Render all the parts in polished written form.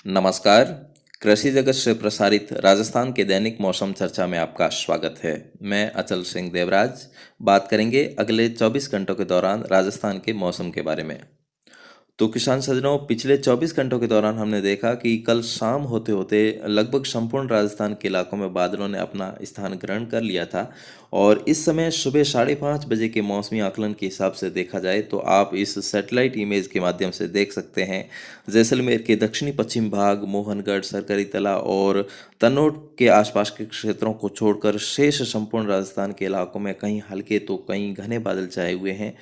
नमस्कार। कृषि जगत से प्रसारित राजस्थान के दैनिक मौसम चर्चा में आपका स्वागत है। मैं अचल सिंह देवराज। बात करेंगे अगले 24 घंटों के दौरान राजस्थान के मौसम के बारे में। तो किसान सज्जनों, पिछले 24 घंटों के दौरान हमने देखा कि कल शाम होते होते लगभग संपूर्ण राजस्थान के इलाकों में बादलों ने अपना स्थान ग्रहण कर लिया था। और इस समय सुबह 5:30 बजे के मौसमी आकलन के हिसाब से देखा जाए तो आप इस सैटेलाइट इमेज के माध्यम से देख सकते हैं जैसलमेर के दक्षिणी पश्चिम भाग, मोहनगढ़, सरकरी तला और तनोट के आसपास के क्षेत्रों को छोड़कर शेष संपूर्ण राजस्थान के इलाकों में कहीं हल्के तो कहीं घने बादल छाए हुए हैं।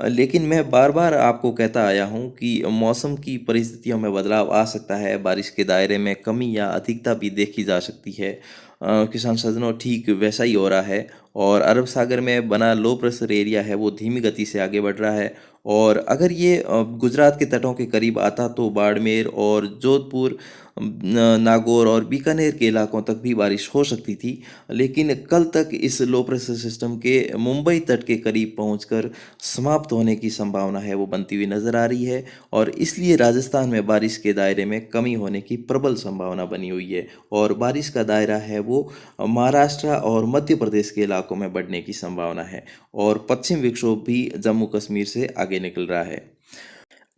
लेकिन मैं बार बार आपको कहता आया हूँ कि मौसम की परिस्थितियों में बदलाव आ सकता है, बारिश के दायरे में कमी या अधिकता भी देखी जा सकती है। किसान सज्जनों, ठीक वैसा ही हो रहा है। और अरब सागर में बना लो प्रेशर एरिया है वो धीमी गति से आगे बढ़ रहा है। और अगर ये गुजरात के तटों के करीब आता तो बाड़मेर और जोधपुर, नागौर और बीकानेर के इलाकों तक भी बारिश हो सकती थी। लेकिन कल तक इस लो प्रेशर सिस्टम के मुंबई तट के करीब पहुंचकर समाप्त होने की संभावना है वो बनती हुई नजर आ रही है। और इसलिए राजस्थान में बारिश के दायरे में कमी होने की प्रबल संभावना बनी हुई है। और बारिश का दायरा है वो महाराष्ट्र और मध्य प्रदेश के इलाकों में बढ़ने की संभावना है। और पश्चिम विक्षोभ भी जम्मू कश्मीर से आगे निकल रहा है।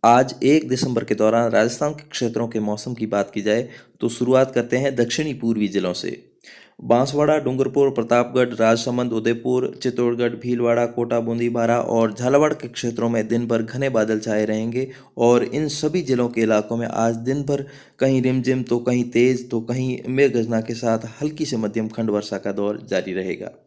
आज 1 दिसंबर के दौरान राजस्थान के क्षेत्रों के मौसम की बात की जाए तो शुरुआत करते हैं दक्षिणी पूर्वी जिलों से। बांसवाड़ा, डूंगरपुर, प्रतापगढ़, राजसमंद, उदयपुर, चित्तौड़गढ़, भीलवाड़ा, कोटा, बूंदी, बारा और झालावाड़ के क्षेत्रों में दिन भर घने बादल छाए रहेंगे। और इन सभी जिलों के इलाकों में आज दिन भर कहीं रिमझिम तो कहीं तेज तो कहीं मेघ गर्जना के साथ हल्की से मध्यम खंड वर्षा का दौर जारी रहेगा।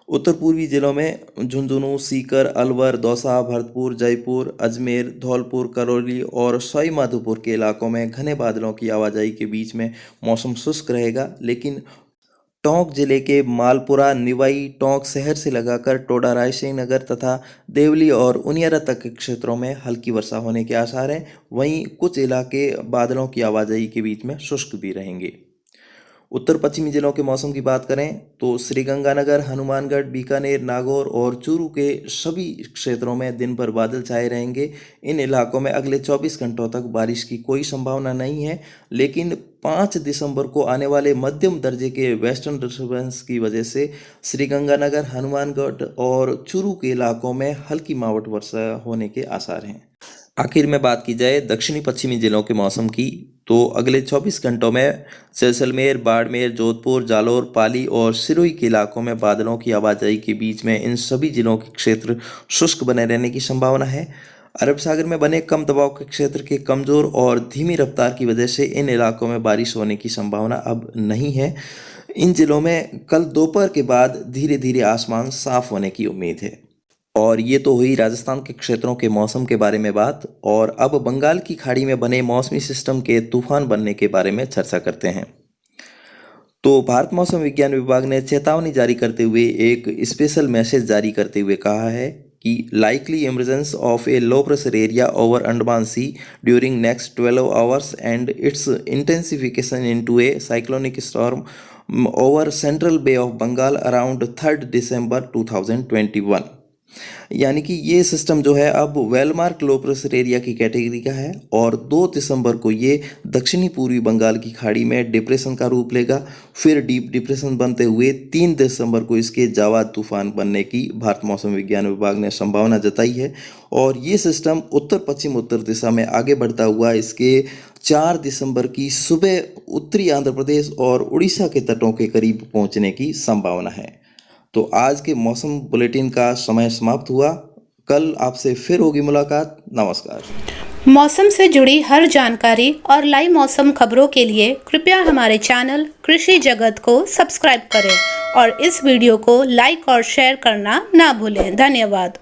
उत्तर पूर्वी जिलों में झुंझुनू, सीकर, अलवर, दौसा, भरतपुर, जयपुर, अजमेर, धौलपुर, करौली और सवाई माधोपुर के इलाकों में घने बादलों की आवाजाही के बीच में मौसम शुष्क रहेगा। लेकिन टोंक जिले के मालपुरा, निवाई, टोंक शहर से लगाकर टोडा, रायसिंह नगर तथा देवली और उनियारा तक के क्षेत्रों में हल्की वर्षा होने के आसार हैं। वहीं कुछ इलाके बादलों की आवाजाही के बीच में शुष्क भी रहेंगे। उत्तर पश्चिमी जिलों के मौसम की बात करें तो श्रीगंगानगर, हनुमानगढ़, बीकानेर, नागौर और चूरू के सभी क्षेत्रों में दिन भर बादल छाए रहेंगे। इन इलाकों में अगले 24 घंटों तक बारिश की कोई संभावना नहीं है। लेकिन 5 दिसंबर को आने वाले मध्यम दर्जे के वेस्टर्न डिस्टर्बेंस की वजह से श्रीगंगानगर, हनुमानगढ़ और चूरू के इलाकों में हल्की मावठ वर्षा होने के आसार हैं। आखिर में बात की जाए दक्षिणी पश्चिमी जिलों के मौसम की तो अगले 24 घंटों में जैसलमेर, बाड़मेर, जोधपुर, जालौर, पाली और सिरोही के इलाकों में बादलों की आवाजाही के बीच में इन सभी जिलों के क्षेत्र शुष्क बने रहने की संभावना है। अरब सागर में बने कम दबाव के क्षेत्र के कमजोर और धीमी रफ्तार की वजह से इन इलाकों में बारिश होने की संभावना अब नहीं है। इन जिलों में कल दोपहर के बाद धीरे धीरे आसमान साफ होने की उम्मीद है। और ये तो हुई राजस्थान के क्षेत्रों के मौसम के बारे में बात। और अब बंगाल की खाड़ी में बने मौसमी सिस्टम के तूफान बनने के बारे में चर्चा करते हैं। तो भारत मौसम विज्ञान विभाग ने चेतावनी जारी करते हुए एक स्पेशल मैसेज जारी करते हुए कहा है कि likely emergence of a low pressure area over Andaman sea during next 12 hours and its intensification into a cyclonic storm over central bay of Bengal around 3 December 2021। यानी कि ये सिस्टम जो है अब वेलमार्क लो प्रेशर एरिया की कैटेगरी का है। और 2 दिसंबर को ये दक्षिणी पूर्वी बंगाल की खाड़ी में डिप्रेशन का रूप लेगा। फिर डीप डिप्रेशन बनते हुए 3 दिसंबर को इसके जावा तूफान बनने की भारत मौसम विज्ञान विभाग ने संभावना जताई है। और ये सिस्टम उत्तर पश्चिम उत्तर दिशा में आगे बढ़ता हुआ इसके 4 दिसंबर की सुबह उत्तरी आंध्र प्रदेश और उड़ीसा के तटों के करीब पहुंचने की संभावना है। तो आज के मौसम बुलेटिन का समय समाप्त हुआ। कल आपसे फिर होगी मुलाकात। नमस्कार। मौसम से जुड़ी हर जानकारी और लाइव मौसम खबरों के लिए कृपया हमारे चैनल कृषि जगत को सब्सक्राइब करें और इस वीडियो को लाइक और शेयर करना ना भूलें। धन्यवाद।